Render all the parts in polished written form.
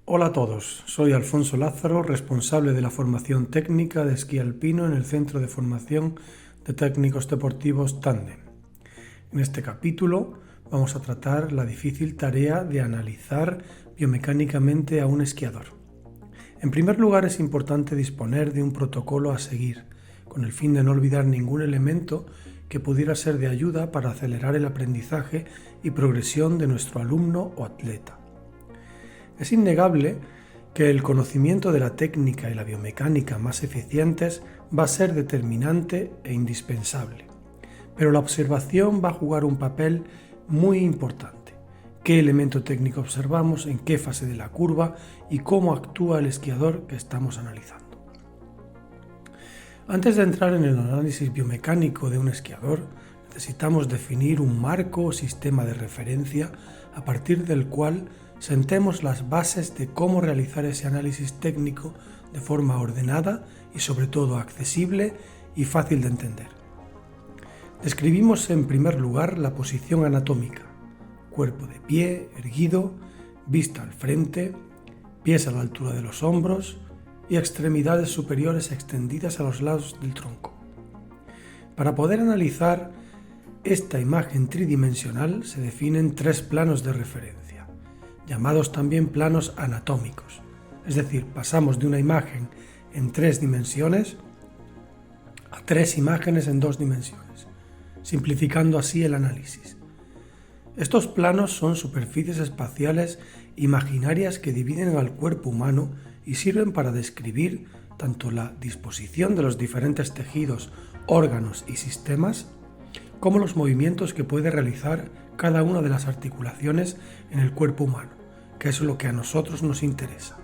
Hola a todos, soy Alfonso Lázaro, responsable de la formación técnica de esquí alpino en el Centro de Formación de Técnicos Deportivos Tándem. En este capítulo vamos a tratar la difícil tarea de analizar biomecánicamente a un esquiador. En primer lugar, es importante disponer de un protocolo a seguir, con el fin de no olvidar ningún elemento que pudiera ser de ayuda para acelerar el aprendizaje y progresión de nuestro alumno o atleta. Es innegable que el conocimiento de la técnica y la biomecánica más eficientes va a ser determinante e indispensable, pero la observación va a jugar un papel muy importante. ¿Qué elemento técnico observamos, en qué fase de la curva y cómo actúa el esquiador que estamos analizando? Antes de entrar en el análisis biomecánico de un esquiador, necesitamos definir un marco o sistema de referencia a partir del cual sentemos las bases de cómo realizar ese análisis técnico de forma ordenada y sobre todo accesible y fácil de entender. Describimos en primer lugar la posición anatómica: cuerpo de pie, erguido, vista al frente, pies a la altura de los hombros y extremidades superiores extendidas a los lados del tronco. Para poder analizar esta imagen tridimensional se definen tres planos de referencia, llamados también planos anatómicos, es decir, pasamos de una imagen en 3 dimensiones a 3 imágenes en 2 dimensiones, simplificando así el análisis. Estos planos son superficies espaciales imaginarias que dividen al cuerpo humano y sirven para describir tanto la disposición de los diferentes tejidos, órganos y sistemas, como los movimientos que puede realizar cada una de las articulaciones en el cuerpo humano, que es lo que a nosotros nos interesa.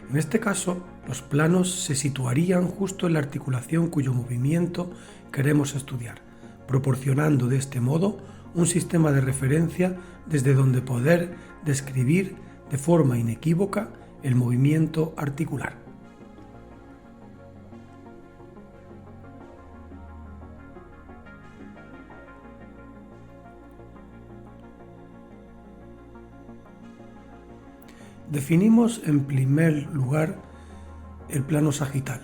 En este caso, los planos se situarían justo en la articulación cuyo movimiento queremos estudiar, proporcionando de este modo un sistema de referencia desde donde poder describir de forma inequívoca el movimiento articular. Definimos en primer lugar el plano sagital.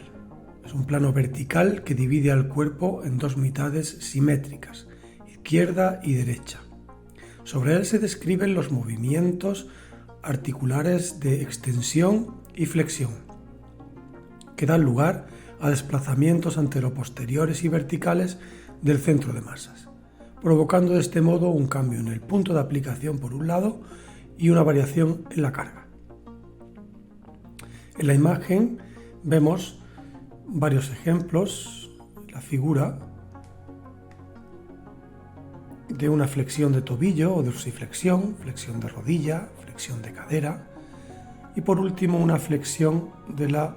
Es un plano vertical que divide al cuerpo en 2 mitades simétricas, izquierda y derecha. Sobre él se describen los movimientos articulares de extensión y flexión, que dan lugar a desplazamientos anteroposteriores y verticales del centro de masas, provocando de este modo un cambio en el punto de aplicación por un lado y una variación en la carga. En la imagen vemos varios ejemplos, la figura de una flexión de tobillo o dorsiflexión, flexión de rodilla, flexión de cadera y por último una flexión de la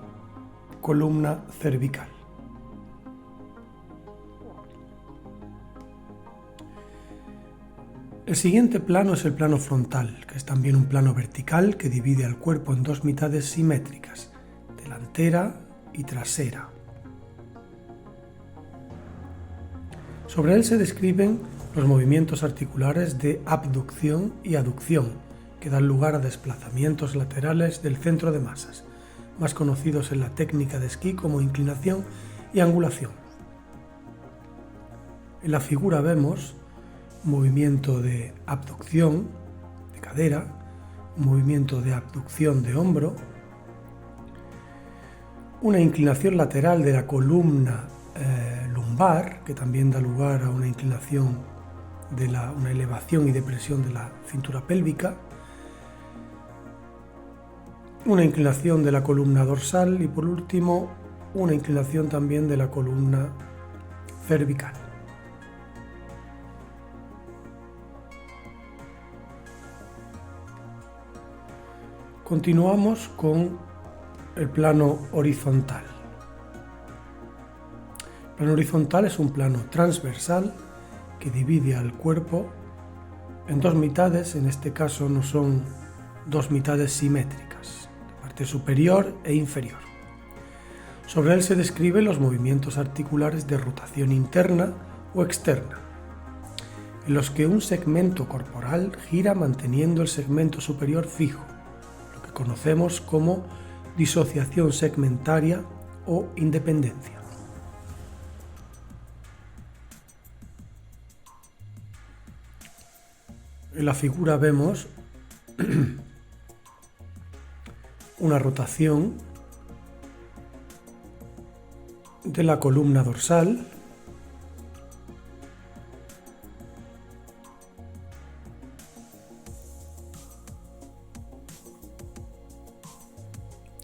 columna cervical. El siguiente plano es el plano frontal, que es también un plano vertical que divide al cuerpo en 2 mitades simétricas, delantera y trasera. Sobre él se describen los movimientos articulares de abducción y aducción, que dan lugar a desplazamientos laterales del centro de masas, más conocidos en la técnica de esquí como inclinación y angulación. En la figura vemos un movimiento de abducción de cadera, un movimiento de abducción de hombro, una inclinación lateral de la columna lumbar, que también da lugar a una inclinación de una elevación y depresión de la cintura pélvica, una inclinación de la columna dorsal y por último una inclinación también de la columna cervical. Continuamos con el plano horizontal. El plano horizontal es un plano transversal que divide al cuerpo en 2 mitades, en este caso no son 2 mitades simétricas, la parte superior e inferior. Sobre él se describen los movimientos articulares de rotación interna o externa, en los que un segmento corporal gira manteniendo el segmento superior fijo, conocemos como disociación segmentaria o independencia. En la figura vemos una rotación de la columna dorsal,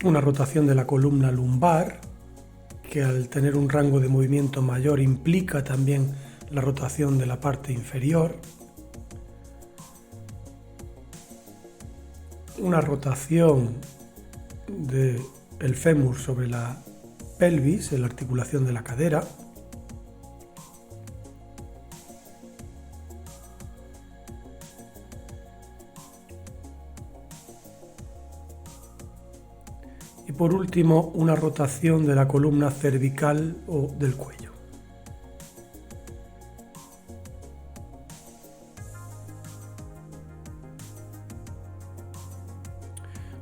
una rotación de la columna lumbar, que al tener un rango de movimiento mayor implica también la rotación de la parte inferior, una rotación del fémur sobre la pelvis, en la articulación de la cadera, y por último una rotación de la columna cervical o del cuello.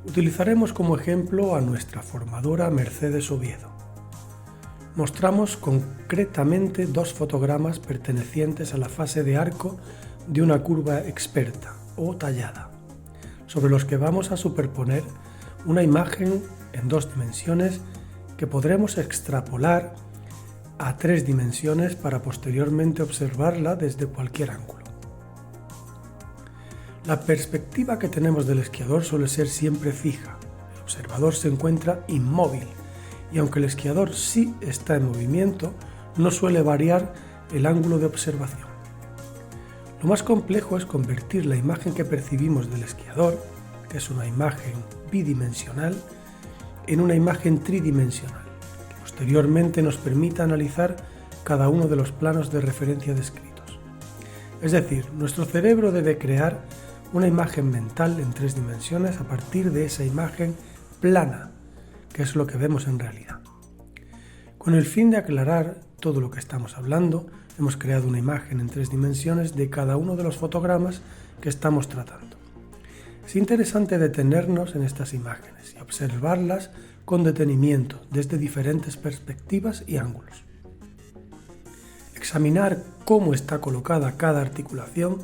Utilizaremos como ejemplo a nuestra formadora Mercedes Oviedo. Mostramos concretamente dos fotogramas pertenecientes a la fase de arco de una curva experta o tallada, sobre los que vamos a superponer una imagen en 2 dimensiones que podremos extrapolar a 3 dimensiones para posteriormente observarla desde cualquier ángulo. La perspectiva que tenemos del esquiador suele ser siempre fija. El observador se encuentra inmóvil y aunque el esquiador sí está en movimiento, no suele variar el ángulo de observación. Lo más complejo es convertir la imagen que percibimos del esquiador, que es una imagen bidimensional, en una imagen tridimensional, que posteriormente nos permita analizar cada uno de los planos de referencia descritos. Es decir, nuestro cerebro debe crear una imagen mental en 3 dimensiones a partir de esa imagen plana, que es lo que vemos en realidad. Con el fin de aclarar todo lo que estamos hablando, hemos creado una imagen en 3 dimensiones de cada uno de los fotogramas que estamos tratando. Es interesante detenernos en estas imágenes y observarlas con detenimiento desde diferentes perspectivas y ángulos. Examinar cómo está colocada cada articulación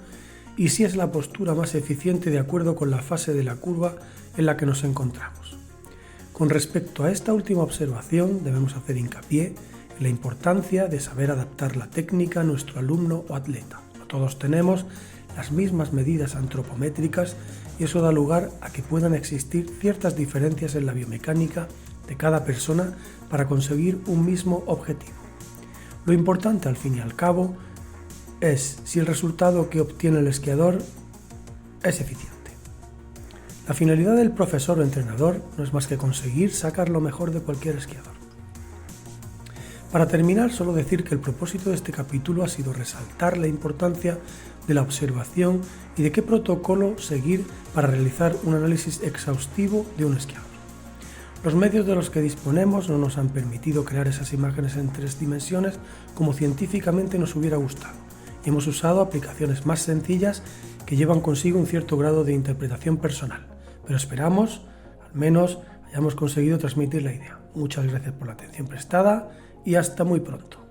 y si es la postura más eficiente de acuerdo con la fase de la curva en la que nos encontramos. Con respecto a esta última observación, debemos hacer hincapié en la importancia de saber adaptar la técnica a nuestro alumno o atleta. No todos tenemos las mismas medidas antropométricas y eso da lugar a que puedan existir ciertas diferencias en la biomecánica de cada persona para conseguir un mismo objetivo. Lo importante, al fin y al cabo, es si el resultado que obtiene el esquiador es eficiente. La finalidad del profesor o entrenador no es más que conseguir sacar lo mejor de cualquier esquiador. Para terminar, solo decir que el propósito de este capítulo ha sido resaltar la importancia de la observación y de qué protocolo seguir para realizar un análisis exhaustivo de un esquiador. Los medios de los que disponemos no nos han permitido crear esas imágenes en 3 dimensiones como científicamente nos hubiera gustado. Hemos usado aplicaciones más sencillas que llevan consigo un cierto grado de interpretación personal, pero esperamos, al menos, hayamos conseguido transmitir la idea. Muchas gracias por la atención prestada y hasta muy pronto.